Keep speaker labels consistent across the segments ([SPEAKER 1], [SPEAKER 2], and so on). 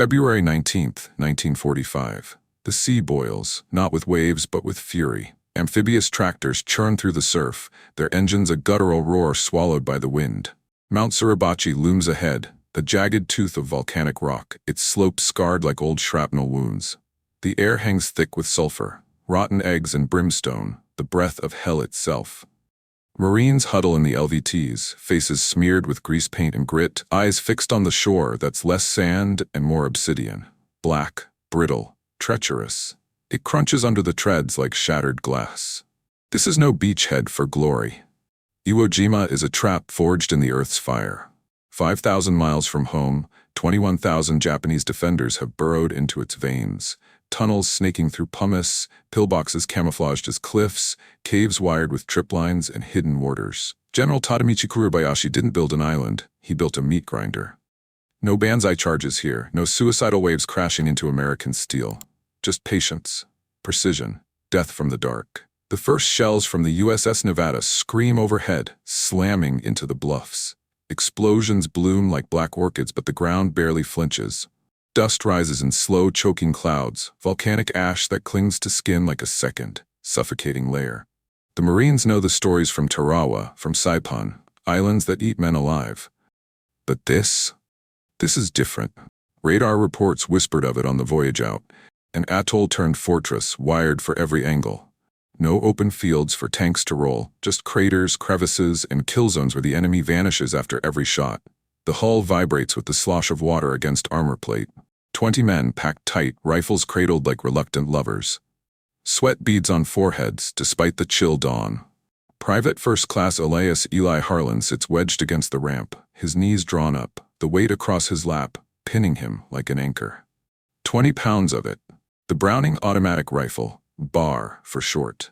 [SPEAKER 1] February 19th, 1945. The sea boils, not with waves but with fury. Amphibious tractors churn through the surf, their engines a guttural roar swallowed by the wind. Mount Kuribayashi looms ahead, the jagged tooth of volcanic rock, its slopes scarred like old shrapnel wounds. The air hangs thick with sulfur, rotten eggs and brimstone, the breath of hell itself. Marines huddle in the LVTs, faces smeared with grease paint and grit, eyes fixed on the shore that's less sand and more obsidian. Black, brittle, treacherous. It crunches under the treads like shattered glass. This is no beachhead for glory. Iwo Jima is a trap forged in the earth's fire. 5,000 miles from home, 21,000 Japanese defenders have burrowed into its veins. Tunnels snaking through pumice, pillboxes camouflaged as cliffs, caves wired with trip lines and hidden mortars. General Tadamichi Kuribayashi didn't build an island, he built a meat grinder. No banzai charges here, no suicidal waves crashing into American steel. Just patience, precision, death from the dark. The first shells from the USS Nevada scream overhead, slamming into the bluffs. Explosions bloom like black orchids, but the ground barely flinches. Dust rises in slow, choking clouds, volcanic ash that clings to skin like a second, suffocating layer. The Marines know the stories from Tarawa, from Saipan, islands that eat men alive. But this is different. Radar reports whispered of it on the voyage out. An atoll-turned fortress, wired for every angle. No open fields for tanks to roll, just craters, crevices, and kill zones where the enemy vanishes after every shot. The hull vibrates with the slosh of water against armor plate. 20 men packed tight, rifles cradled like reluctant lovers. Sweat beads on foreheads, despite the chill dawn. Private First Class Elias Harlan sits wedged against the ramp, his knees drawn up, the weight across his lap, pinning him like an anchor. 20 pounds of it. The Browning automatic rifle, BAR for short.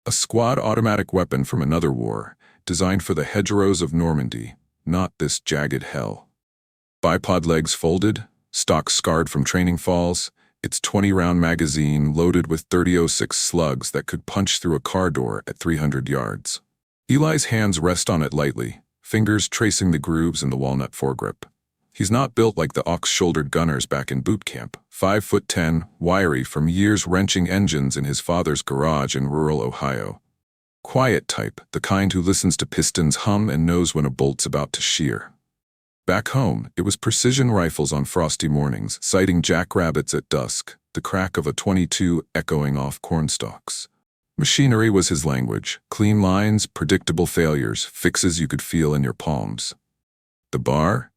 [SPEAKER 1] A squad automatic weapon from another war, designed for the hedgerows of Normandy, not this jagged hell. Bipod legs folded, stock scarred from training falls, its 20-round magazine loaded with 30-06 slugs that could punch through a car door at 300 yards. Eli's hands rest on it lightly, fingers tracing the grooves in the walnut foregrip. He's not built like the ox-shouldered gunners back in boot camp, 5'10", wiry from years wrenching engines in his father's garage in rural Ohio. Quiet type, the kind who listens to pistons hum and knows when a bolt's about to shear. Back home, it was precision rifles on frosty mornings, sighting jackrabbits at dusk, the crack of a .22 echoing off cornstalks. Machinery was his language, clean lines, predictable failures, fixes you could feel in your palms. The BAR?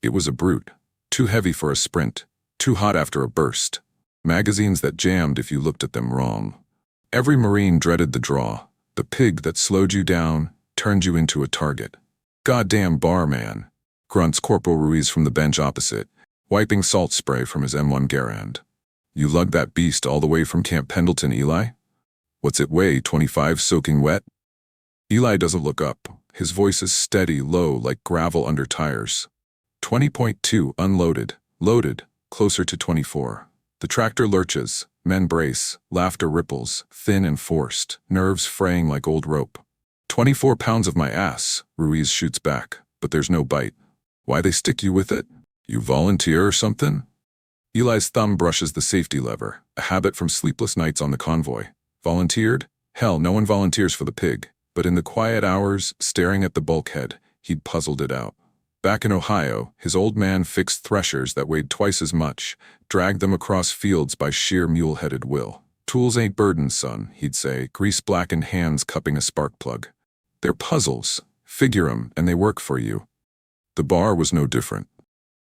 [SPEAKER 1] It was a brute, too heavy for a sprint, too hot after a burst. Magazines that jammed if you looked at them wrong. Every Marine dreaded the draw, the pig that slowed you down, turned you into a target. Goddamn BAR, man, grunts Corporal Ruiz from the bench opposite, wiping salt spray from his M1 Garand. You lugged that beast all the way from Camp Pendleton, Eli? What's it weigh, 25 soaking wet? Eli doesn't look up. His voice is steady, low, like gravel under tires. 20.2 unloaded, loaded, closer to 24. The tractor lurches, men brace, laughter ripples, thin and forced, nerves fraying like old rope. 24 pounds of my ass, Ruiz shoots back, but there's no bite. Why they stick you with it? You volunteer or something? Eli's thumb brushes the safety lever, a habit from sleepless nights on the convoy. Volunteered? Hell, no one volunteers for the pig. But in the quiet hours, staring at the bulkhead, he'd puzzled it out. Back in Ohio, his old man fixed threshers that weighed twice as much, dragged them across fields by sheer mule-headed will. Tools ain't burdens, son, he'd say, grease-blackened hands cupping a spark plug. They're puzzles. Figure 'em, and they work for you. The BAR was no different.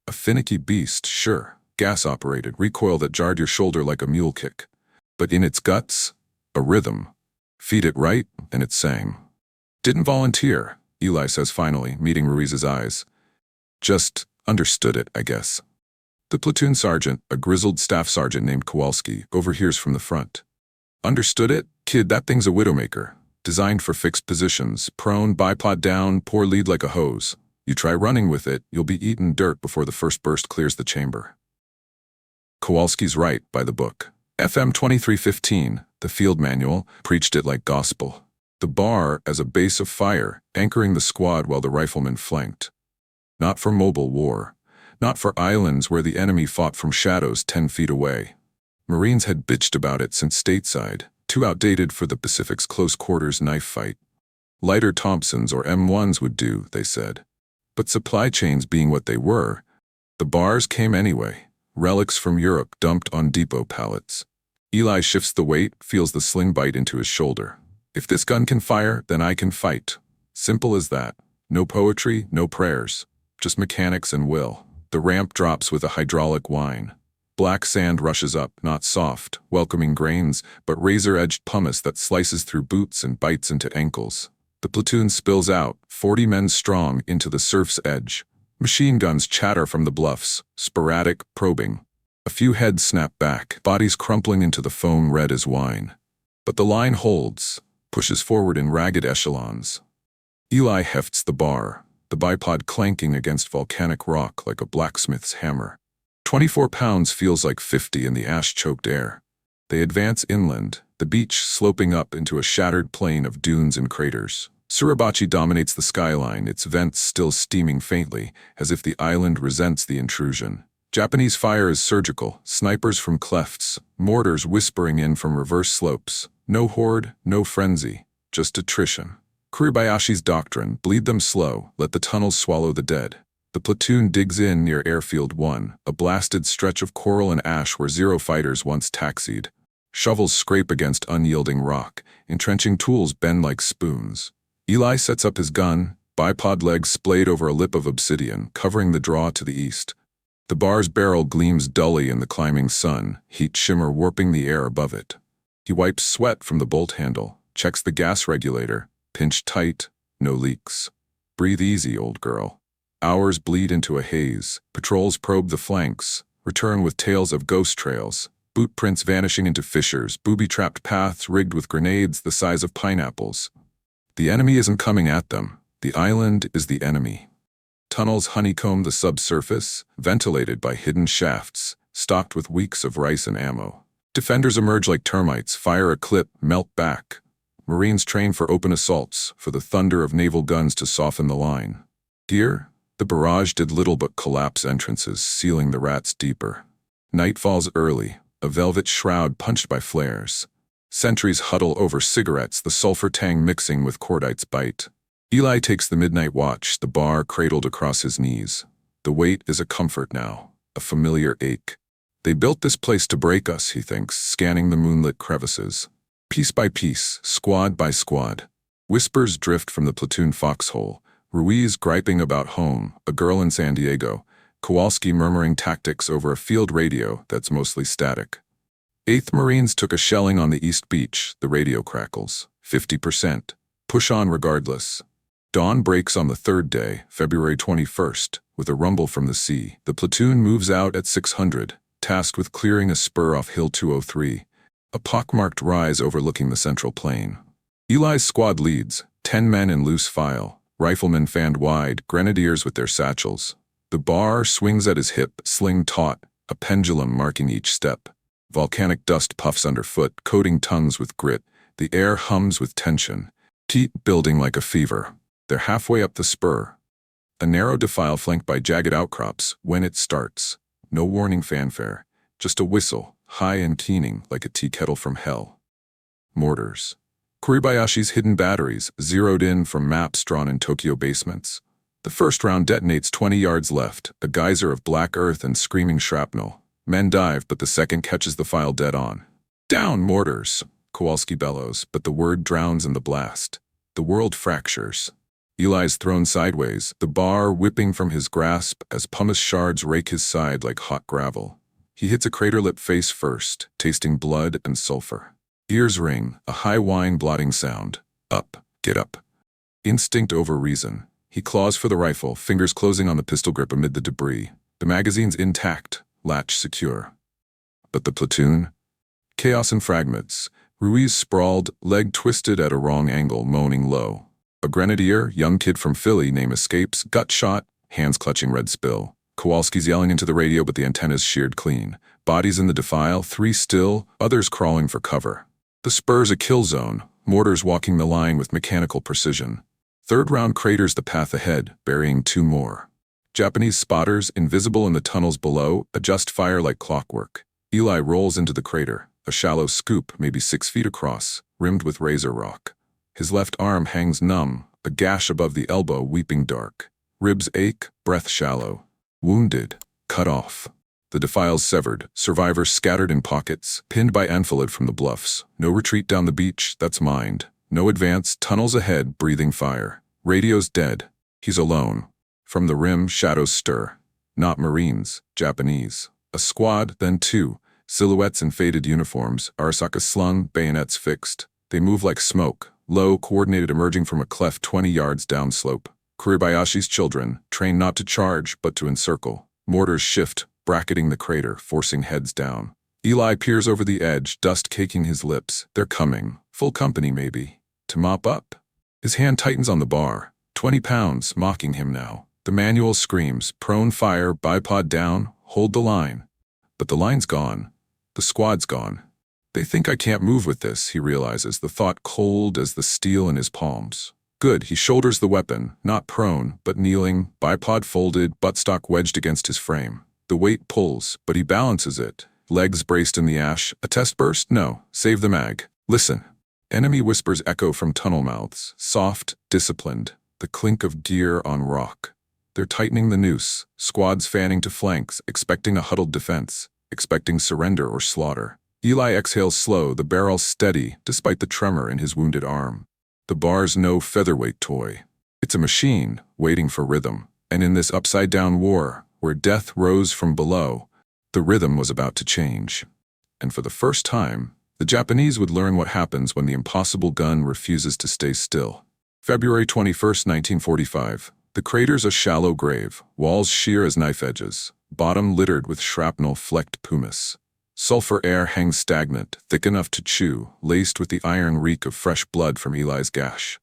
[SPEAKER 1] A finicky beast, sure, gas-operated, recoil that jarred your shoulder like a mule kick. But in its guts, a rhythm. Feed it right, and it sang. Didn't volunteer, Eli says finally, meeting Ruiz's eyes. Just understood it, I guess. The platoon sergeant, a grizzled staff sergeant named Kowalski, overhears from the front. Understood it? Kid, that thing's a widowmaker. Designed for fixed positions, prone, bipod down, pour lead like a hose. You try running with it, you'll be eating dirt before the first burst clears the chamber. Kowalski's right, by the book. FM 2315, the field manual, preached it like gospel. The BAR as a base of fire, anchoring the squad while the riflemen flanked. Not for mobile war, not for islands where the enemy fought from shadows 10 feet away. Marines had bitched about it since stateside, too outdated for the Pacific's close-quarters knife fight. Lighter Thompsons or M1s would do, they said. But supply chains being what they were, the bars came anyway, relics from Europe dumped on depot pallets. Eli shifts the weight, feels the sling bite into his shoulder. If this gun can fire, then I can fight. Simple as that. No poetry, no prayers. Just mechanics and will. The ramp drops with a hydraulic whine. Black sand rushes up, not soft, welcoming grains, but razor-edged pumice that slices through boots and bites into ankles. The platoon spills out, 40 men strong, into the surf's edge. Machine guns chatter from the bluffs, sporadic, probing. A few heads snap back, bodies crumpling into the foam red as wine. But the line holds, pushes forward in ragged echelons. Eli hefts the bar, the bipod clanking against volcanic rock like a blacksmith's hammer. 24 pounds feels like 50 in the ash-choked air. They advance inland, the beach sloping up into a shattered plain of dunes and craters. Kuribayashi dominates the skyline, its vents still steaming faintly, as if the island resents the intrusion. Japanese fire is surgical, snipers from clefts, mortars whispering in from reverse slopes. No horde, no frenzy, just attrition. Kuribayashi's doctrine, bleed them slow, let the tunnels swallow the dead. The platoon digs in near Airfield 1, a blasted stretch of coral and ash where Zero fighters once taxied. Shovels scrape against unyielding rock, entrenching tools bend like spoons. Eli sets up his gun, bipod legs splayed over a lip of obsidian, covering the draw to the east. The bar's barrel gleams dully in the climbing sun, heat shimmer warping the air above it. He wipes sweat from the bolt handle, checks the gas regulator, pinched tight, no leaks. Breathe easy, old girl. Hours bleed into a haze, patrols probe the flanks, return with tales of ghost trails, boot prints vanishing into fissures, booby-trapped paths rigged with grenades the size of pineapples. The enemy isn't coming at them. The island is the enemy. Tunnels honeycomb the subsurface, ventilated by hidden shafts, stocked with weeks of rice and ammo. Defenders emerge like termites, fire a clip, melt back. Marines train for open assaults, for the thunder of naval guns to soften the line. Here, the barrage did little but collapse entrances, sealing the rats deeper. Night falls early, a velvet shroud punched by flares. Sentries huddle over cigarettes, the sulfur tang mixing with cordite's bite. Eli takes the midnight watch, the bar cradled across his knees. The weight is a comfort now, a familiar ache. They built this place to break us, he thinks, scanning the moonlit crevices. Piece by piece, squad by squad. Whispers drift from the platoon foxhole. Ruiz griping about home, a girl in San Diego. Kowalski murmuring tactics over a field radio that's mostly static. 8th Marines took a shelling on the East Beach, the radio crackles. 50%. Push on regardless. Dawn breaks on the third day, February 21st, with a rumble from the sea. The platoon moves out at 600, tasked with clearing a spur off Hill 203, a pockmarked rise overlooking the central plain. Eli's squad leads, 10 men in loose file, riflemen fanned wide, grenadiers with their satchels. The bar swings at his hip, sling taut, a pendulum marking each step. Volcanic dust puffs underfoot, coating tongues with grit. The air hums with tension, heat building like a fever. They're halfway up the spur. A narrow defile flanked by jagged outcrops when it starts. No warning fanfare, just a whistle, high and keening like a tea kettle from hell. Mortars. Kuribayashi's hidden batteries, zeroed in from maps drawn in Tokyo basements. The first round detonates 20 yards left, a geyser of black earth and screaming shrapnel. Men dive, but the second catches the file dead on. Down, mortars! Kowalski bellows, but the word drowns in the blast. The world fractures. Eli's thrown sideways, the bar whipping from his grasp as pumice shards rake his side like hot gravel. He hits a crater lip face first, tasting blood and sulfur. Ears ring, a high whine blotting sound. Up, get up. Instinct over reason. He claws for the rifle, fingers closing on the pistol grip amid the debris. The magazine's intact, latch secure. But the platoon? Chaos and fragments. Ruiz sprawled, leg twisted at a wrong angle, moaning low. A grenadier, young kid from Philly, name escapes, gut shot, hands clutching red spill. Kowalski's yelling into the radio, but the antenna's sheared clean. Bodies in the defile, 3 still, others crawling for cover. The spur's a kill zone, mortars walking the line with mechanical precision. Third round craters the path ahead, burying 2 more. Japanese spotters, invisible in the tunnels below, adjust fire like clockwork. Eli rolls into the crater, a shallow scoop maybe 6 feet across, rimmed with razor rock. His left arm hangs numb, a gash above the elbow weeping dark. Ribs ache, breath shallow. Wounded, cut off. The defiles severed, survivors scattered in pockets, pinned by enfilade from the bluffs. No retreat down the beach, that's mined. No advance, tunnels ahead, breathing fire. Radio's dead. He's alone. From the rim, shadows stir. Not Marines, Japanese. A squad, then 2. Silhouettes in faded uniforms, Arasaka slung, bayonets fixed. They move like smoke, low, coordinated, emerging from a cleft 20 yards downslope. Kuribayashi's children, trained not to charge, but to encircle. Mortars shift, bracketing the crater, forcing heads down. Eli peers over the edge, dust caking his lips. They're coming. Full company, maybe. To mop up. His hand tightens on the bar. 20 pounds, mocking him now. The manual screams, prone fire, bipod down, hold the line. But the line's gone. The squad's gone. They think I can't move with this, he realizes, the thought cold as the steel in his palms. Good, he shoulders the weapon, not prone, but kneeling, bipod folded, buttstock wedged against his frame. The weight pulls, but he balances it. Legs braced in the ash. A test burst? No. Save the mag. Listen. Enemy whispers echo from tunnel mouths. Soft, disciplined. The clink of gear on rock. They're tightening the noose. Squads fanning to flanks, expecting a huddled defense. Expecting surrender or slaughter. Eli exhales slow, the barrel steady, despite the tremor in his wounded arm. The bar's no featherweight toy. It's a machine, waiting for rhythm. And in this upside-down war, where death rose from below, the rhythm was about to change. And for the first time, the Japanese would learn what happens when the impossible gun refuses to stay still. February 21st, 1945. The crater's a shallow grave, walls sheer as knife edges, bottom littered with shrapnel-flecked pumice. Sulfur air hangs stagnant, thick enough to chew, laced with the iron reek of fresh blood from Eli's gash.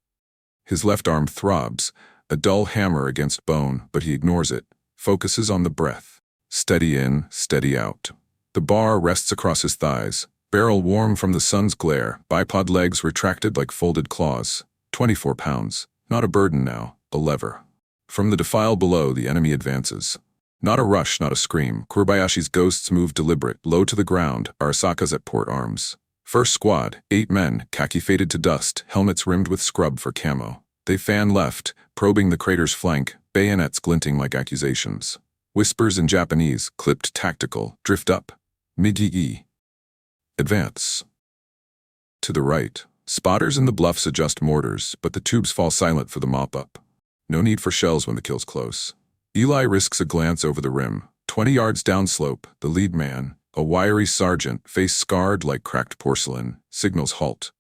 [SPEAKER 1] His left arm throbs, a dull hammer against bone, but he ignores it. Focuses on the breath. Steady in, steady out. The bar rests across his thighs, barrel warm from the sun's glare, bipod legs retracted like folded claws. 24 pounds. Not a burden now, a lever. From the defile below, the enemy advances. Not a rush, not a scream. Kuribayashi's ghosts move deliberate, low to the ground, Arasaka's at port arms. First squad, 8 men, khaki faded to dust, helmets rimmed with scrub for camo. They fan left, probing the crater's flank, bayonets glinting like accusations. Whispers in Japanese, clipped tactical, drift up. Midi-e. Advance. To the right, spotters in the bluffs adjust mortars, but the tubes fall silent for the mop-up. No need for shells when the kill's close. Eli risks a glance over the rim. 20 yards downslope, the lead man, a wiry sergeant, face scarred like cracked porcelain, signals halt.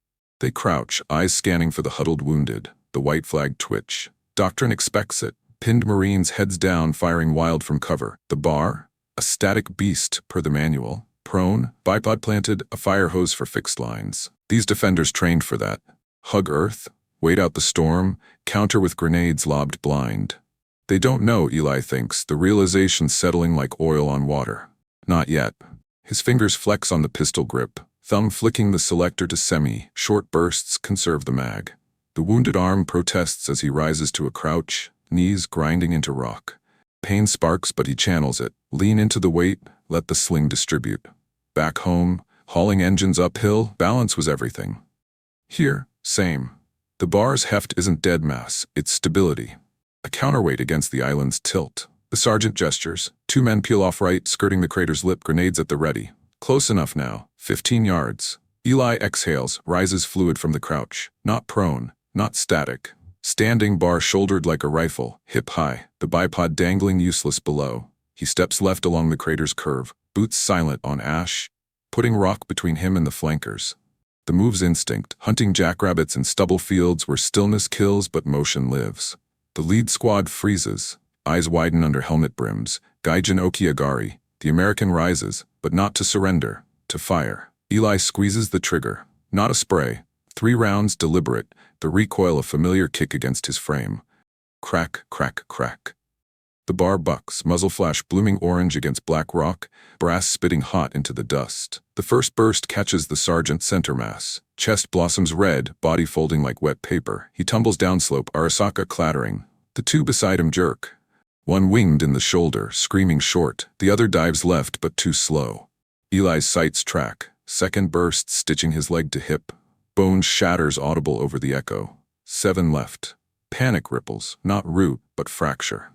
[SPEAKER 1] They crouch, eyes scanning for the huddled wounded. The white flag twitch. Doctrine expects it. Pinned Marines heads down, firing wild from cover. The bar? A static beast, per the manual. Prone, bipod planted, a fire hose for fixed lines. These defenders trained for that. Hug earth, wait out the storm, counter with grenades lobbed blind. They don't know, Eli thinks, the realization settling like oil on water. Not yet. His fingers flex on the pistol grip, thumb flicking the selector to semi, short bursts conserve the mag. The wounded arm protests as he rises to a crouch, knees grinding into rock. Pain sparks, but he channels it. Lean into the weight, let the sling distribute. Back home, hauling engines uphill, balance was everything. Here, same. The bar's heft isn't dead mass, it's stability. A counterweight against the island's tilt. The sergeant gestures. 2 men peel off right, skirting the crater's lip, grenades at the ready. Close enough now, 15 yards. Eli exhales, rises fluid from the crouch. Not prone, not static. Standing, bar shouldered like a rifle, hip high, the bipod dangling useless below. He steps left along the crater's curve, boots silent on ash, putting rock between him and the flankers. The move's instinct, hunting jackrabbits in stubble fields where stillness kills but motion lives. The lead squad freezes, eyes widen under helmet brims. Gaijin Okiagari, the American rises, but not to surrender, to fire. Eli squeezes the trigger. Not a spray. 3 rounds deliberate, the recoil a familiar kick against his frame. Crack, crack, crack. The bar bucks, muzzle flash blooming orange against black rock, brass spitting hot into the dust. The first burst catches the sergeant's center mass. Chest blossoms red, body folding like wet paper. He tumbles downslope, Arasaka clattering. The 2 beside him jerk. One winged in the shoulder, screaming short, the other dives left but too slow. Eli's sights track, second burst stitching his leg to hip. Bone shatters audible over the echo. 7 left. Panic ripples, not root, but fracture.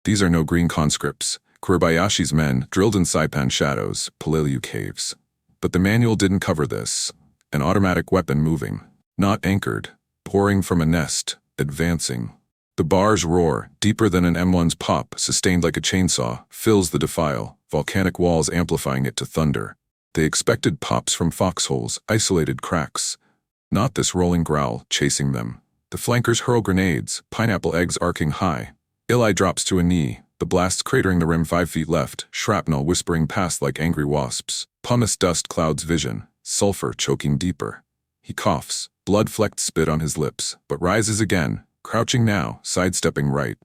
[SPEAKER 1] These are no green conscripts. Kuribayashi's men, drilled in Saipan shadows, Palilu caves. But the manual didn't cover this. An automatic weapon moving, not anchored, pouring from a nest, advancing. The bars roar, deeper than an M1's pop, sustained like a chainsaw, fills the defile, volcanic walls amplifying it to thunder. They expected pops from foxholes, isolated cracks. Not this rolling growl, chasing them. The flankers hurl grenades, pineapple eggs arcing high. Eli drops to a knee, the blasts cratering the rim 5 feet left, shrapnel whispering past like angry wasps. Pumice dust clouds vision, sulfur choking deeper. He coughs, blood-flecked spit on his lips, but rises again, crouching now, sidestepping right.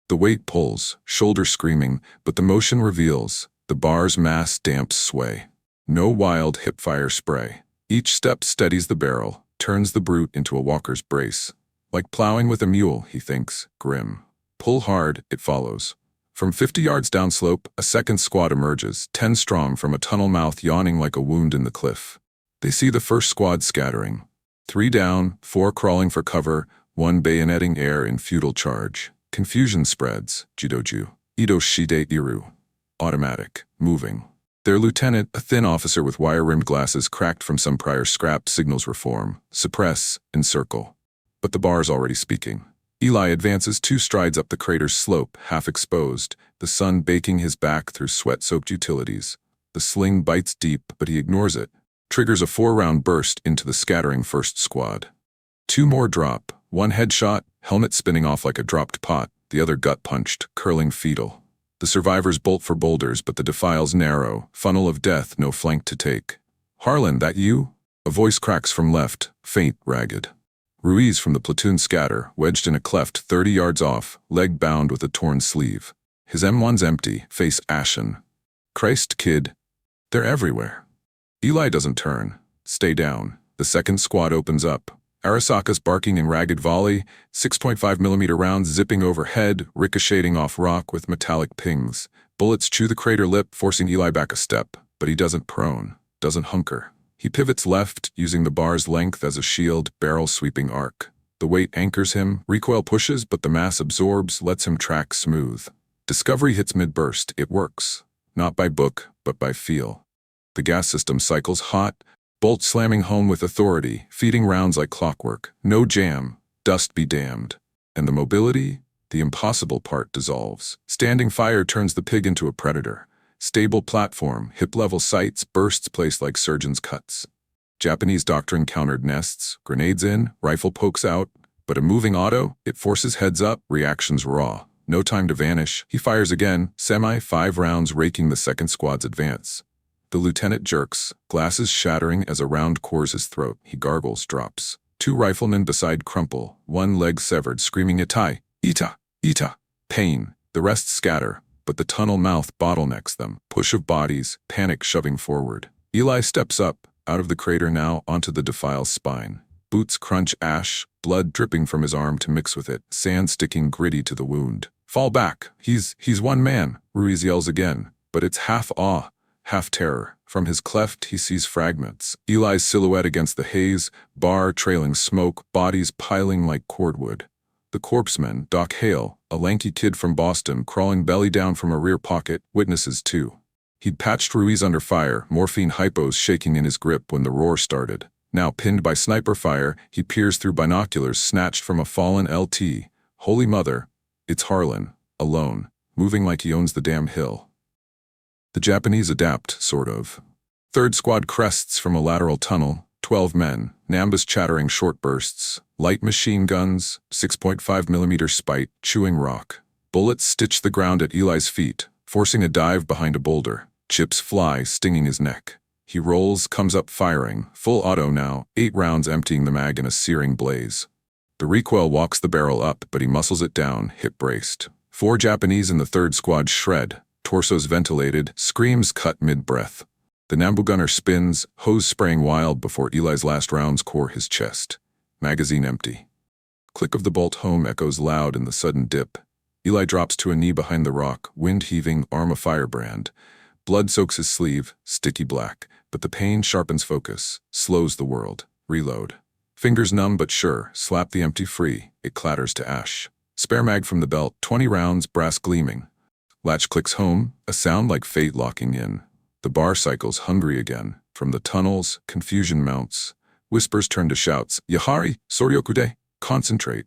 [SPEAKER 1] The weight pulls, shoulder screaming, but the motion reveals, the bar's mass damps sway. No wild hip-fire spray. Each step steadies the barrel, turns the brute into a walker's brace. Like plowing with a mule, he thinks, grim. Pull hard, it follows. From 50 yards downslope, a second squad emerges, 10 strong from a tunnel mouth yawning like a wound in the cliff. They see the first squad scattering. 3 down, 4 crawling for cover, 1 bayoneting air in futile charge. Confusion spreads, Jidoju, Ido Shide Iru. Automatic, moving. Their lieutenant, a thin officer with wire-rimmed glasses cracked from some prior scrap, signals reform, suppress, encircle. But the bar's already speaking. Eli advances 2 strides up the crater's slope, half exposed, the sun baking his back through sweat-soaked utilities. The sling bites deep, but he ignores it. Triggers a 4-round burst into the scattering first squad. 2 more drop, 1 headshot, helmet spinning off like a dropped pot, the other gut-punched, curling fetal. The survivors bolt for boulders, but the defile's narrow, funnel of death, no flank to take. "Harlan, that you?" A voice cracks from left, faint, ragged. Ruiz from the platoon scatter, wedged in a cleft 30 yards off, leg bound with a torn sleeve. His M1's empty, face ashen. "Christ, kid. They're everywhere." Eli doesn't turn. Stay down. The second squad opens up. Arasaka's barking in ragged volley, 6.5mm rounds zipping overhead, ricocheting off rock with metallic pings. Bullets chew the crater lip, forcing Eli back a step, but he doesn't prone, doesn't hunker. He pivots left, using the bar's length as a shield, barrel sweeping arc. The weight anchors him, recoil pushes, but the mass absorbs, lets him track smooth. Discovery hits mid-burst, it works. Not by book, but by feel. The gas system cycles hot, bolt slamming home with authority, feeding rounds like clockwork. No jam, dust be damned. And the mobility? The impossible part dissolves. Standing fire turns the pig into a predator. Stable platform, hip-level sights, bursts placed like surgeon's cuts. Japanese doctrine countered nests, grenades in, rifle pokes out, but a moving auto, it forces heads up, reactions raw. No time to vanish, he fires again, 5 rounds raking the second squad's advance. The lieutenant jerks, glasses shattering as a round cores his throat. He gargles, drops. 2 riflemen beside crumple, 1 leg severed, screaming Itai, Ita, Ita. Pain. The rest scatter, but the tunnel mouth bottlenecks them. Push of bodies, panic shoving forward. Eli steps up, out of the crater now, onto the defile's spine. Boots crunch ash, blood dripping from his arm to mix with it, sand sticking gritty to the wound. "Fall back. He's one man," Ruiz yells again, but it's half awe, half terror. From his cleft he sees fragments. Eli's silhouette against the haze, bar trailing smoke, bodies piling like cordwood. The corpseman, Doc Hale, a lanky kid from Boston, crawling belly down from a rear pocket, witnesses too. He'd patched Ruiz under fire, morphine hypos shaking in his grip when the roar started. Now pinned by sniper fire, he peers through binoculars snatched from a fallen LT. Holy Mother, it's Harlan, alone, moving like he owns the damn hill. The Japanese adapt, sort of. Third squad crests from a lateral tunnel, 12 men, Nambas chattering short bursts, light machine guns, 6.5mm spite, chewing rock. Bullets stitch the ground at Eli's feet, forcing a dive behind a boulder. Chips fly, stinging his neck. He rolls, comes up firing, full auto now, 8 rounds emptying the mag in a searing blaze. The recoil walks the barrel up, but he muscles it down, hip braced. 4 Japanese in the third squad shred, torsos ventilated, screams cut mid-breath. The Nambu gunner spins, hose spraying wild before Eli's last rounds core his chest. Magazine empty. Click of the bolt home echoes loud in the sudden dip. Eli drops to a knee behind the rock, wind heaving, arm a firebrand. Blood soaks his sleeve, sticky black, but the pain sharpens focus, slows the world. Reload. Fingers numb but sure, slap the empty free, it clatters to ash. Spare mag from the belt, 20 rounds, brass gleaming. Latch clicks home, a sound like fate locking in. The bar cycles hungry again. From the tunnels, confusion mounts. Whispers turn to shouts, Yahari, Soryokude, concentrate.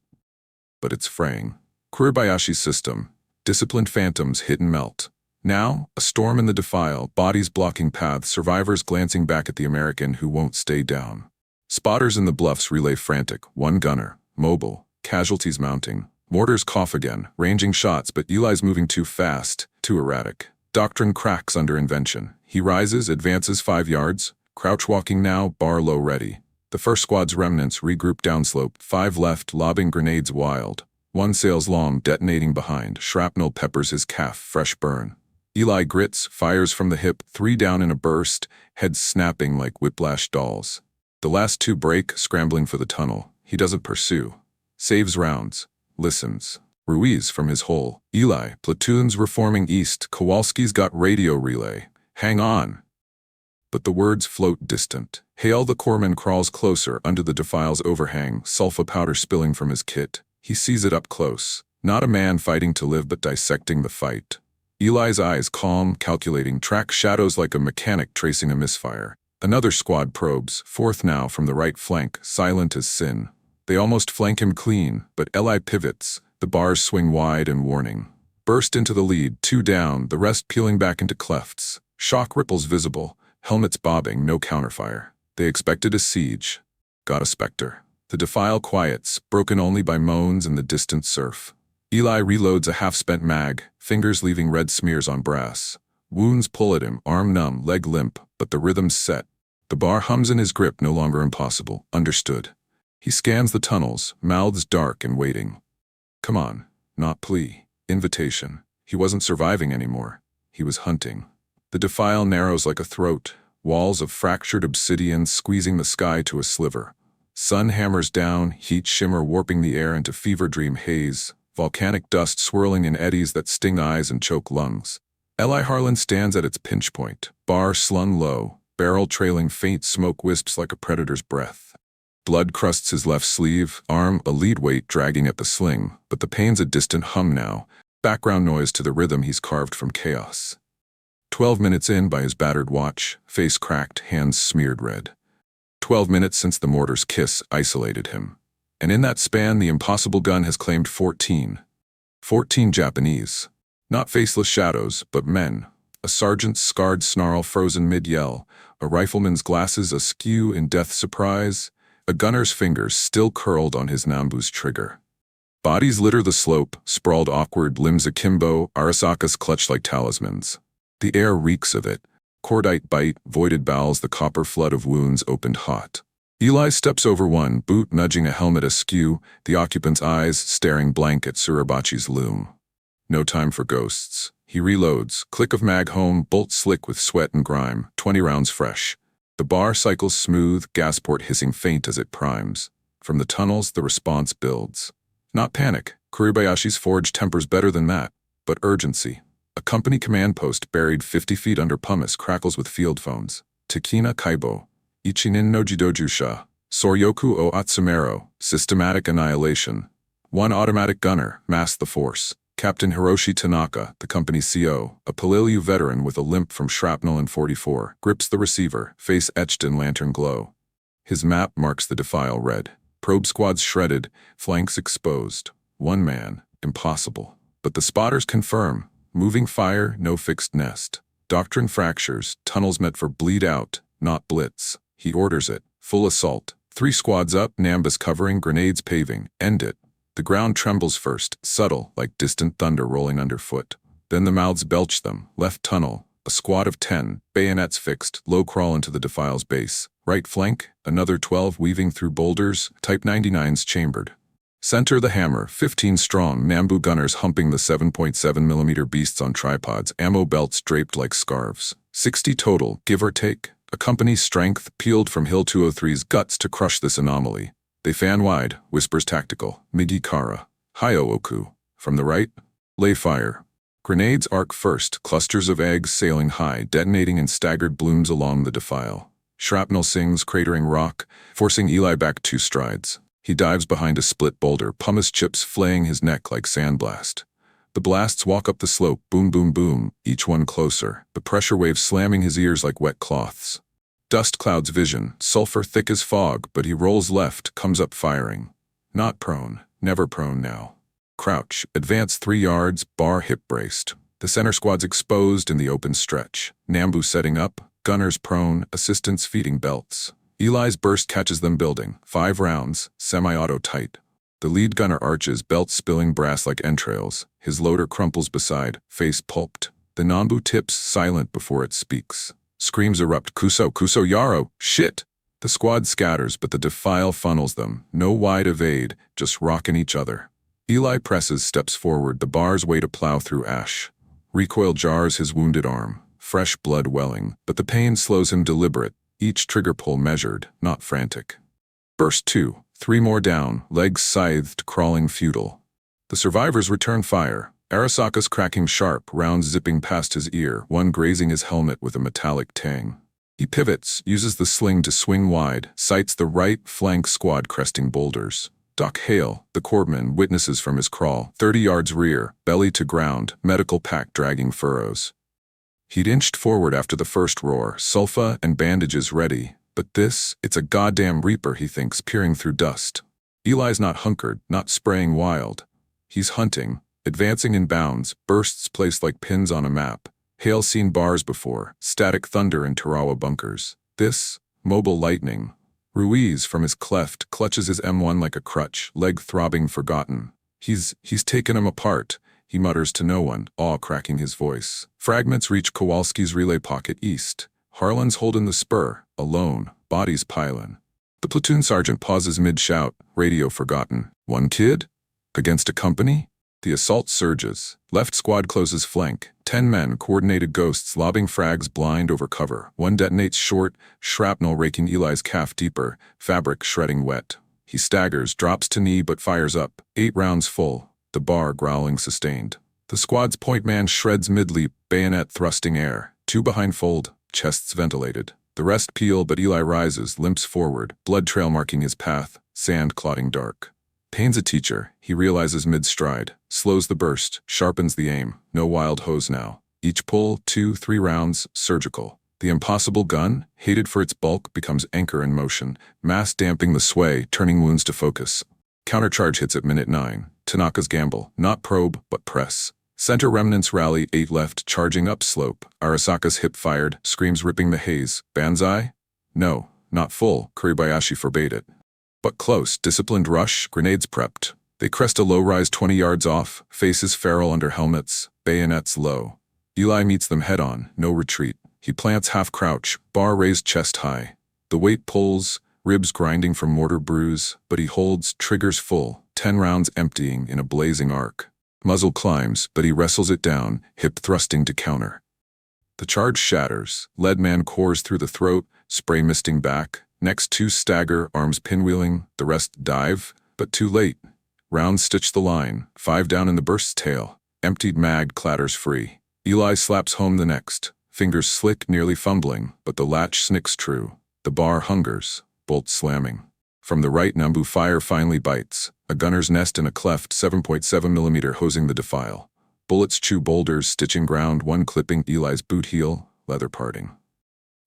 [SPEAKER 1] But it's fraying. Kuribayashi's system. Disciplined phantoms hit and melt. Now, a storm in the defile, bodies blocking paths, survivors glancing back at the American who won't stay down. Spotters in the bluffs relay frantic, one gunner, mobile, casualties mounting. Mortars cough again, ranging shots, but Eli's moving too fast, too erratic. Doctrine cracks under invention. He rises, advances 5 yards, crouch walking now, bar low ready. The first squad's remnants regroup downslope, 5 left, lobbing grenades wild. One sails long, detonating behind, shrapnel peppers his calf, fresh burn. Eli grits, fires from the hip, 3 down in a burst, heads snapping like whiplash dolls. The last 2 break, scrambling for the tunnel. He doesn't pursue. Saves rounds. Listens. Ruiz from his hole. Eli, platoons reforming east, Kowalski's got radio relay. Hang on. But the words float distant. Hale the corpsman crawls closer under the defile's overhang, sulfa powder spilling from his kit. He sees it up close. Not a man fighting to live but dissecting the fight. Eli's eyes calm, calculating, track shadows like a mechanic tracing a misfire. Another squad probes, 4th now from the right flank, silent as sin. They almost flank him clean, but Eli pivots. The bars swing wide and warning. Burst into the lead, 2 down, the rest peeling back into clefts. Shock ripples visible, helmets bobbing, no counterfire. They expected a siege. Got a specter. The defile quiets, broken only by moans and the distant surf. Eli reloads a half-spent mag, fingers leaving red smears on brass. Wounds pull at him, arm numb, leg limp, but the rhythm's set. The bar hums in his grip, no longer impossible. Understood. He scans the tunnels, mouths dark and waiting. Come on, not plea, invitation. He wasn't surviving anymore. He was hunting. The defile narrows like a throat, walls of fractured obsidian squeezing the sky to a sliver. Sun hammers down, heat shimmer warping the air into fever dream haze, volcanic dust swirling in eddies that sting eyes and choke lungs. Elias Harlan stands at its pinch point, bar slung low, barrel trailing faint smoke wisps like a predator's breath. Blood crusts his left sleeve, arm a lead weight dragging at the sling, but the pain's a distant hum now, background noise to the rhythm he's carved from chaos. 12 minutes in by his battered watch, face cracked, hands smeared red. 12 minutes since the mortar's kiss isolated him. And in that span, the impossible gun has claimed 14. 14 Japanese. Not faceless shadows, but men. A sergeant's scarred snarl frozen mid-yell, a rifleman's glasses askew in death surprise, a gunner's fingers still curled on his Nambu's trigger. Bodies litter the slope, sprawled awkward, limbs akimbo, Arasakas clutched like talismans. The air reeks of it. Cordite bite, voided bowels, the copper flood of wounds opened hot. Eli steps over one, boot nudging a helmet askew, the occupant's eyes staring blank at Suribachi's loom. No time for ghosts. He reloads, click of mag home, bolt slick with sweat and grime, 20 rounds fresh. The bar cycles smooth, gas port hissing faint as it primes. From the tunnels, the response builds. Not panic. Kuribayashi's forge tempers better than that, but urgency. A company command post buried 50 feet under pumice crackles with field phones. Takina Kaibo. Ichinin no Jidojusha. Soryoku o Atsumero. Systematic annihilation. 1 automatic gunner, masked the force. Captain Hiroshi Tanaka, the company's CO, a Paliliu veteran with a limp from shrapnel in 44, grips the receiver, face etched in lantern glow. His map marks the defile red. Probe squads shredded, flanks exposed. 1 man, impossible. But the spotters confirm. Moving fire, no fixed nest. Doctrine fractures, tunnels meant for bleed out, not blitz. He orders it, full assault. 3 squads up, Nambus covering, grenades paving. End it. The ground trembles first, subtle, like distant thunder rolling underfoot. Then the mouths belch them. Left tunnel, a squad of 10, bayonets fixed, low crawl into the defile's base. Right flank, another 12 weaving through boulders, Type 99s chambered. Center the hammer, 15 strong, Nambu gunners humping the 7.7mm beasts on tripods, ammo belts draped like scarves. 60 total, give or take. A company's strength peeled from Hill 203's guts to crush this anomaly. They fan wide, whispers tactical, Migi Kara, Hayo Oku. From the right, Lay fire. Grenades arc first, clusters of eggs sailing high, detonating in staggered blooms along the defile. Shrapnel sings, cratering rock, forcing Eli back 2 strides. He dives behind a split boulder, pumice chips flaying his neck like sandblast. The blasts walk up the slope, boom, boom, boom, each one closer, the pressure waves slamming his ears like wet cloths. Dust clouds vision, sulfur thick as fog, but he rolls left, comes up firing. Not prone, never prone now. Crouch, advance 3 yards, bar hip braced. The center squad's exposed in the open stretch. Nambu setting up, gunners prone, assistants feeding belts. Eli's burst catches them building, 5 rounds, semi-auto tight. The lead gunner arches, belt spilling brass like entrails. His loader crumples beside, face pulped. The Nambu tips, silent before it speaks. Screams erupt, Kuso, Kuso, Yaro, shit! The squad scatters, but the defile funnels them. No wide evade, just rocking each other. Eli presses, steps forward, the bars way to plow through ash. Recoil jars his wounded arm, fresh blood welling, but the pain slows him deliberate, each trigger pull measured, not frantic. Burst 2, 3 more down, legs scythed, crawling futile. The survivors return fire, Arasaka's cracking sharp, rounds zipping past his ear, one grazing his helmet with a metallic tang. He pivots, uses the sling to swing wide, sights the right flank squad cresting boulders. Doc Hale, the corpsman, witnesses from his crawl, 30 yards rear, belly to ground, medical pack dragging furrows. He'd inched forward after the first roar, sulfa and bandages ready, but it's a goddamn reaper, he thinks, peering through dust. Eli's not hunkered, not spraying wild. He's hunting, advancing in bounds, bursts placed like pins on a map. Hale's seen bars before, static thunder in Tarawa bunkers. This, mobile lightning. Ruiz, from his cleft, clutches his M1 like a crutch, leg throbbing forgotten. He's taken him apart, he mutters to no one, awe cracking his voice. Fragments reach Kowalski's relay pocket east. Harlan's holding the spur, alone, bodies piling. The platoon sergeant pauses mid-shout, radio forgotten. 1 kid? Against a company? The assault surges. Left squad closes flank. 10 men, coordinated ghosts, lobbing frags blind over cover. One detonates short, shrapnel raking Eli's calf deeper, fabric shredding wet. He staggers, drops to knee but fires up. 8 rounds full, the bar growling sustained. The squad's point man shreds mid-leap, bayonet thrusting air. 2 behind fold, chests ventilated. The rest peel, but Eli rises, limps forward, blood trail marking his path, sand clotting dark. Payne's a teacher, he realizes mid-stride, slows the burst, sharpens the aim, no wild hose now. Each pull, 2, 3 rounds, surgical. The impossible gun, hated for its bulk, becomes anchor in motion, mass damping the sway, turning wounds to focus. Countercharge hits at minute 9, Tanaka's gamble, not probe, but press. Center remnants rally, 8 left, charging up slope. Arasaka's hip fired, screams ripping the haze. Banzai? No, not full, Kuribayashi forbade it. But close, disciplined rush, grenades prepped. They crest a low-rise 20 yards off, faces feral under helmets, bayonets low. Eli meets them head-on, no retreat. He plants half-crouch, bar raised chest high. The weight pulls, ribs grinding from mortar bruise, but he holds, triggers full, 10 rounds emptying in a blazing arc. Muzzle climbs, but he wrestles it down, hip thrusting to counter. The charge shatters, leadman cores through the throat, spray misting back. Next 2 stagger, arms pinwheeling, the rest dive, but too late. Rounds stitch the line, 5 down in the burst's tail. Emptied mag clatters free. Eli slaps home the next, fingers slick, nearly fumbling, but the latch snicks true. The bar hungers, bolt slamming. From the right, Nambu fire finally bites. A gunner's nest in a cleft, 7.7mm hosing the defile. Bullets chew boulders, stitching ground, one clipping Eli's boot heel, leather parting.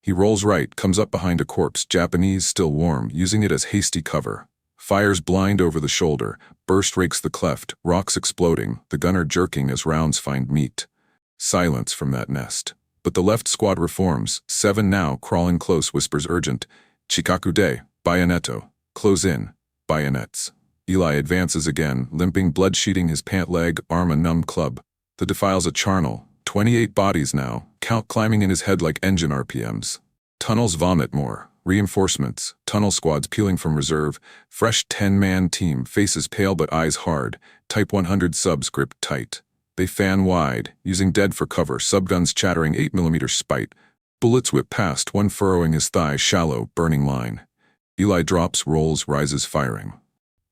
[SPEAKER 1] He rolls right, comes up behind a corpse, Japanese still warm, using it as hasty cover. Fires blind over the shoulder, burst rakes the cleft, rocks exploding, the gunner jerking as rounds find meat. Silence from that nest. But the left squad reforms, 7 now, crawling close, whispers urgent. Chikaku de, bayoneto, close in, bayonets. Eli advances again, limping, blood sheeting his pant leg, arm a numb club. The defile's a charnel, 28 bodies now, count climbing in his head like engine RPMs. Tunnels vomit more, reinforcements, tunnel squads peeling from reserve, fresh 10-man team, faces pale but eyes hard, Type 100 subs gripped tight. They fan wide, using dead for cover, subguns chattering 8mm spite. Bullets whip past, one furrowing his thigh, shallow, burning line. Eli drops, rolls, rises firing.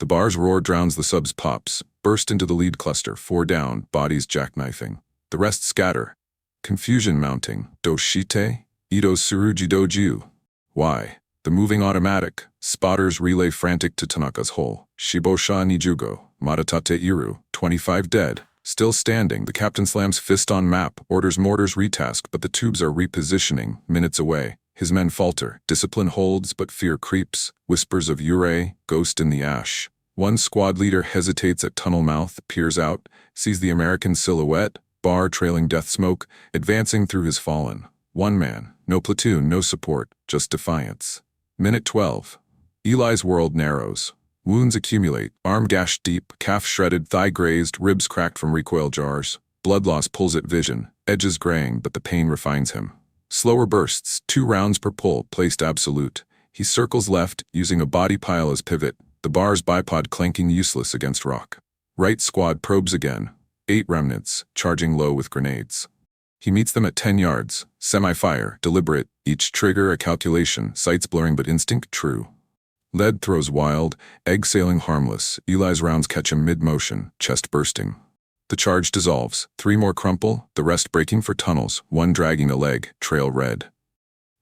[SPEAKER 1] The bar's roar drowns the sub's pops, burst into the lead cluster, 4 down, bodies jackknifing. The rest scatter. Confusion mounting. Doshite? Ito Tsurugi Doju. Why? The moving automatic. Spotters relay frantic to Tanaka's hole. Shibosha Nijugo. Matatate Iru. 25 dead. Still standing, the captain slams fist on map, orders mortars retasked, but the tubes are repositioning, minutes away. His men falter. Discipline holds, but fear creeps. Whispers of Yurei, ghost in the ash. One squad leader hesitates at tunnel mouth, peers out, sees the American silhouette, bar trailing death smoke, advancing through his fallen. One man, no platoon, no support, just defiance. Minute 12. Eli's world narrows. Wounds accumulate, arm gashed deep, calf shredded, thigh grazed, ribs cracked from recoil jars. Blood loss pulls at vision, edges graying, but the pain refines him. Slower bursts, 2 rounds per pull, placed absolute. He circles left, using a body pile as pivot, the bar's bipod clanking useless against rock. Right squad probes again. 8 remnants, charging low with grenades. He meets them at 10 yards, semi-fire, deliberate, each trigger a calculation, sights blurring but instinct true. Lead throws wild, egg sailing harmless, Eli's rounds catch him mid-motion, chest bursting. The charge dissolves, 3 more crumple, the rest breaking for tunnels, 1 dragging a leg, trail red.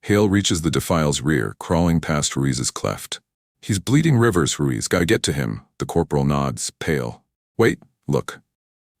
[SPEAKER 1] Hale reaches the defile's rear, crawling past Ruiz's cleft. He's bleeding rivers, Ruiz, gotta get to him. The corporal nods, pale. Wait, look.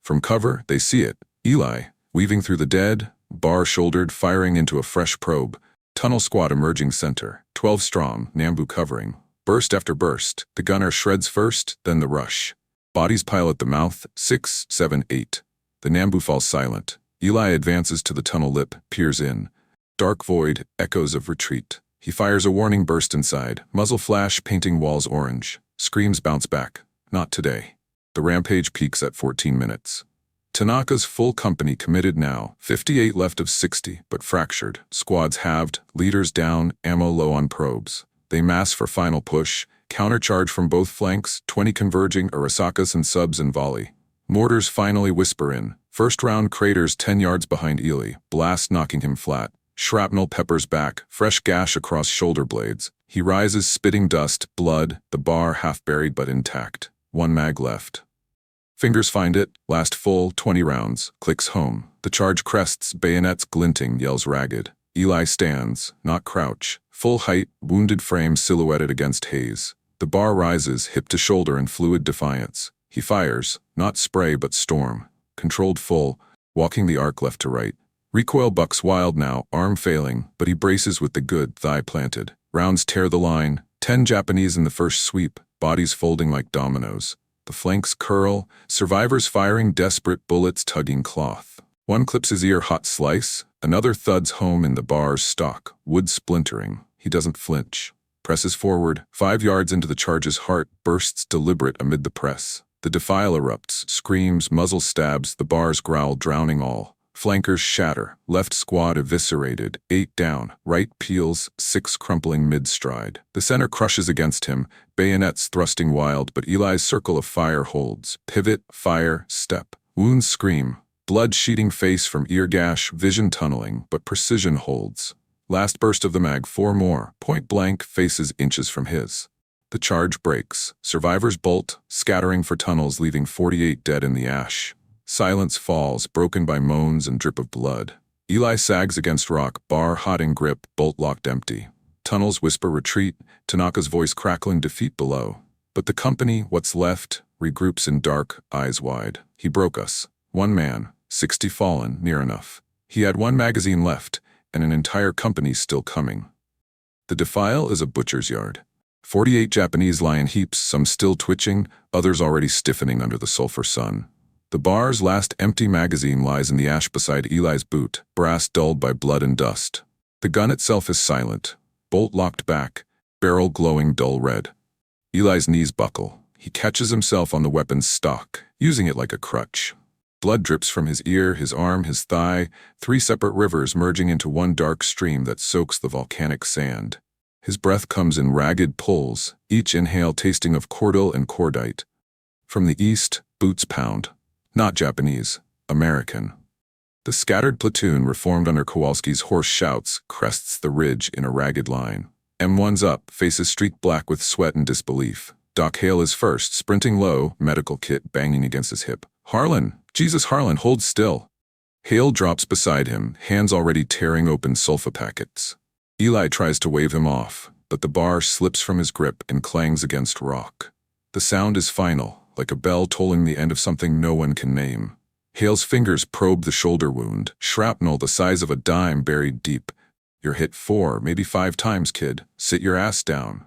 [SPEAKER 1] From cover, they see it. Eli, weaving through the dead, bar-shouldered, firing into a fresh probe. Tunnel squad emerging center, 12 strong, Nambu covering. Burst after burst, the gunner shreds first, then the rush. Bodies pile at the mouth, 6, 7, 8. The Nambu falls silent. Eli advances to the tunnel lip, peers in. Dark void, echoes of retreat. He fires a warning burst inside, muzzle flash painting walls orange. Screams bounce back. Not today. The rampage peaks at 14 minutes. Tanaka's full company committed now, 58 left of 60, but fractured. Squads halved, leaders down, ammo low on probes. They mass for final push, countercharge from both flanks, 20 converging, Arasakas and subs and volley. Mortars finally whisper in. First round craters 10 yards behind Eli, blast knocking him flat. Shrapnel peppers back, fresh gash across shoulder blades. He rises spitting dust, blood, the bar half buried but intact. 1 mag left. Fingers find it, last full, 20 rounds, clicks home. The charge crests, bayonets glinting, yells ragged. Eli stands, not crouch. Full height, wounded frame silhouetted against haze. The bar rises, hip to shoulder in fluid defiance. He fires, not spray but storm. Controlled full, walking the arc left to right. Recoil bucks wild now, arm failing, but he braces with the good, thigh planted. Rounds tear the line, 10 Japanese in the first sweep, bodies folding like dominoes. The flanks curl, survivors firing desperate bullets tugging cloth. One clips his ear hot slice, another thuds home in the bar's stock, wood splintering. He doesn't flinch. Presses forward, 5 yards into the charge's heart, bursts deliberate amid the press. The defile erupts, screams, muzzle stabs, the bars growl drowning all. Flankers shatter, left squad eviscerated, 8 down, right peels, 6 crumpling mid-stride. The center crushes against him, bayonets thrusting wild, but Eli's circle of fire holds. Pivot, fire, step. Wounds scream. Blood sheeting face from ear gash, vision tunneling, but precision holds. Last burst of the mag, 4 more, point blank, faces inches from his. The charge breaks. Survivors bolt, scattering for tunnels, leaving 48 dead in the ash. Silence falls, broken by moans and drip of blood. Eli sags against rock, bar hot in grip, bolt locked empty. Tunnels whisper retreat, Tanaka's voice crackling defeat below. But the company, what's left, regroups in dark, eyes wide. He broke us. 1 man, 60 fallen, near enough. He had 1 magazine left, and an entire company still coming. The defile is a butcher's yard. 48 Japanese lie in heaps, some still twitching, others already stiffening under the sulfur sun. The bar's last empty magazine lies in the ash beside Eli's boot, brass dulled by blood and dust. The gun itself is silent, bolt locked back, barrel glowing dull red. Eli's knees buckle. He catches himself on the weapon's stock, using it like a crutch. Blood drips from his ear, his arm, his thigh, 3 separate rivers merging into one dark stream that soaks the volcanic sand. His breath comes in ragged pulls, each inhale tasting of cordal and cordite. From the east, boots pound. Not Japanese, American. The scattered platoon, reformed under Kowalski's hoarse shouts, crests the ridge in a ragged line. M1's up, faces streaked black with sweat and disbelief. Doc Hale is first, sprinting low, medical kit banging against his hip. Harlan! Jesus, Harlan, hold still! Hale drops beside him, hands already tearing open sulfa packets. Eli tries to wave him off, but the bar slips from his grip and clangs against rock. The sound is final, like a bell tolling the end of something no one can name. Hale's fingers probe the shoulder wound, shrapnel the size of a dime buried deep. You're hit 4, maybe 5 times, kid. Sit your ass down.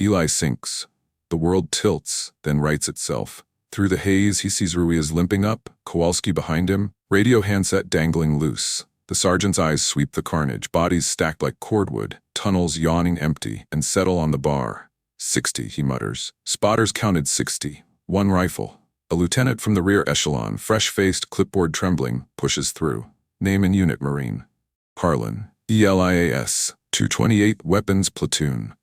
[SPEAKER 1] Eli sinks. The world tilts, then rights itself. Through the haze, he sees Ruiz limping up, Kowalski behind him, radio handset dangling loose. The sergeant's eyes sweep the carnage, bodies stacked like cordwood, tunnels yawning empty, and settle on the bar. 60, he mutters. Spotters counted 60. 1 rifle. A lieutenant from the rear echelon, fresh-faced, clipboard trembling, pushes through. Name and unit, Marine. Harlan. Elias. 228 Weapons Platoon.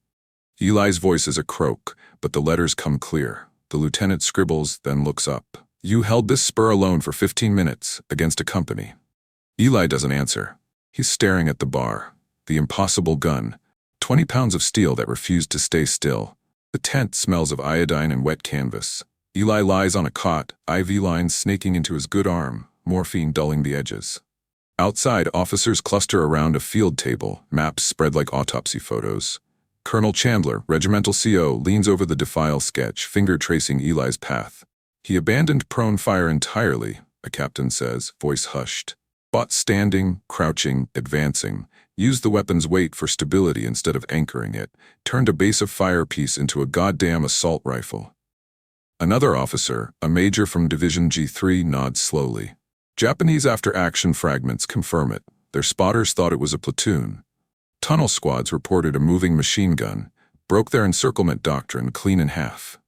[SPEAKER 1] Eli's voice is a croak, but the letters come clear. The lieutenant scribbles, then looks up. You held this spur alone for 15 minutes, against a company. Eli doesn't answer. He's staring at the bar. The impossible gun. 20 pounds of steel that refused to stay still. The tent smells of iodine and wet canvas. Eli lies on a cot, IV lines snaking into his good arm, morphine dulling the edges. Outside, officers cluster around a field table, maps spread like autopsy photos. Colonel Chandler, regimental CO, leans over the defile sketch, finger tracing Eli's path. He abandoned prone fire entirely, a captain says, voice hushed. Fought standing, crouching, advancing. Used the weapon's weight for stability instead of anchoring it. Turned a base of fire piece into a goddamn assault rifle. Another officer, a major from Division G3, nods slowly. Japanese after-action fragments confirm it. Their spotters thought it was a platoon. Tunnel squads reported a moving machine gun, broke their encirclement doctrine clean in half.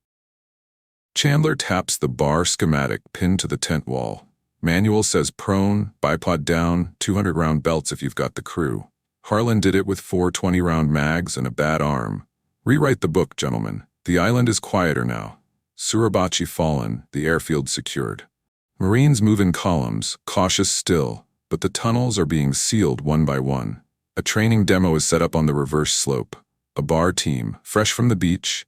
[SPEAKER 1] Chandler taps the bar schematic pinned to the tent wall. Manual says prone, bipod down, 200-round belts if you've got the crew. Harlan did it with 4 20-round mags and a bad arm. Rewrite the book, gentlemen. The island is quieter now. Suribachi fallen, the airfield secured. Marines move in columns, cautious still, but the tunnels are being sealed one by one. A training demo is set up on the reverse slope. A bar team, fresh from the beach,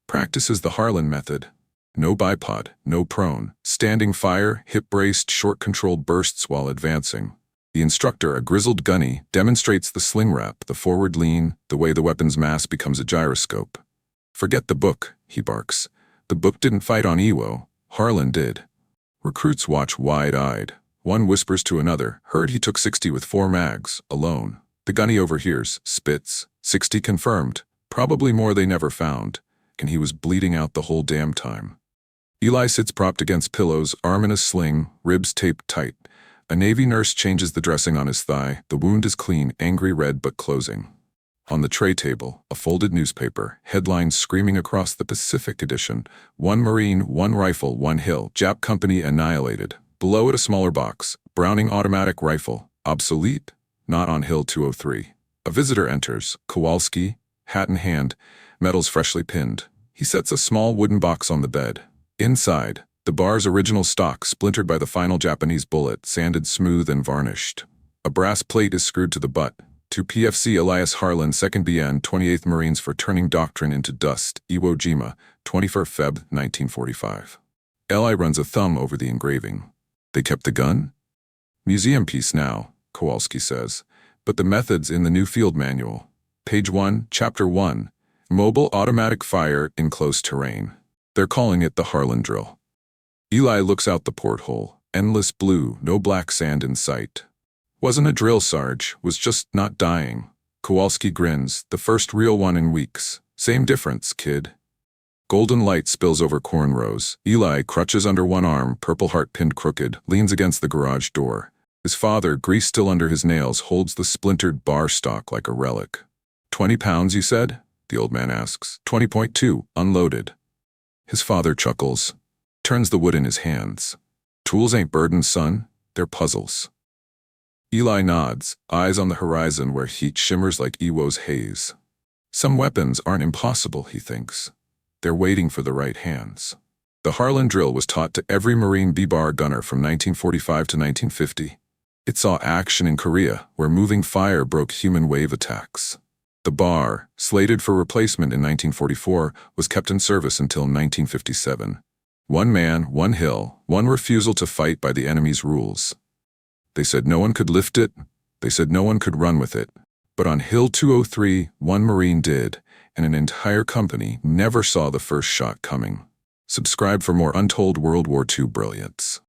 [SPEAKER 1] practices the Harlan method. No bipod, no prone, standing fire, hip-braced, short-controlled bursts while advancing. The instructor, a grizzled gunny, demonstrates the sling wrap, the forward lean, the way the weapon's mass becomes a gyroscope. Forget the book, he barks. The book didn't fight on Iwo. Harlan did. Recruits watch wide-eyed. One whispers to another, heard he took 60 with 4 mags, alone. The gunny overhears, spits, 60 confirmed, probably more they never found, and he was bleeding out the whole damn time. Eli sits propped against pillows, arm in a sling, ribs taped tight. A Navy nurse changes the dressing on his thigh. The wound is clean, angry red but closing. On the tray table, a folded newspaper, headlines screaming across the Pacific edition. 1 Marine, 1 rifle, 1 hill, Jap company annihilated. Below it a smaller box, Browning automatic rifle, obsolete, not on Hill 203. A visitor enters, Kowalski, hat in hand, medals freshly pinned. He sets a small wooden box on the bed. Inside, the bar's original stock splintered by the final Japanese bullet, sanded smooth and varnished. A brass plate is screwed to the butt. To PFC Elias Harlan, 2nd BN, 28th Marines for turning doctrine into dust, Iwo Jima, 21st Feb. 1945. Eli runs a thumb over the engraving. They kept the gun? Museum piece now, Kowalski says, but the method's in the new field manual. Page 1, Chapter 1, Mobile Automatic Fire in Close Terrain. They're calling it the Harlan drill. Eli looks out the porthole. Endless blue, no black sand in sight. Wasn't a drill, Sarge, was just not dying. Kowalski grins, the first real one in weeks. Same difference, kid. Golden light spills over cornrows. Eli, crutches under one arm, purple heart pinned crooked, leans against the garage door. His father, grease still under his nails, holds the splintered bar stock like a relic. 20 pounds, you said? The old man asks. 20.2, unloaded. His father chuckles, turns the wood in his hands. Tools ain't burdens, son. They're puzzles. Eli nods, eyes on the horizon where heat shimmers like Iwo's haze. Some weapons aren't impossible, he thinks. They're waiting for the right hands. The Harlan drill was taught to every Marine B-bar gunner from 1945 to 1950. It saw action in Korea, where moving fire broke human wave attacks. The bar, slated for replacement in 1944, was kept in service until 1957. One man, one hill, one refusal to fight by the enemy's rules. They said no one could lift it. They said no one could run with it. But on Hill 203, one Marine did, and an entire company never saw the first shot coming. Subscribe for more untold World War II brilliance.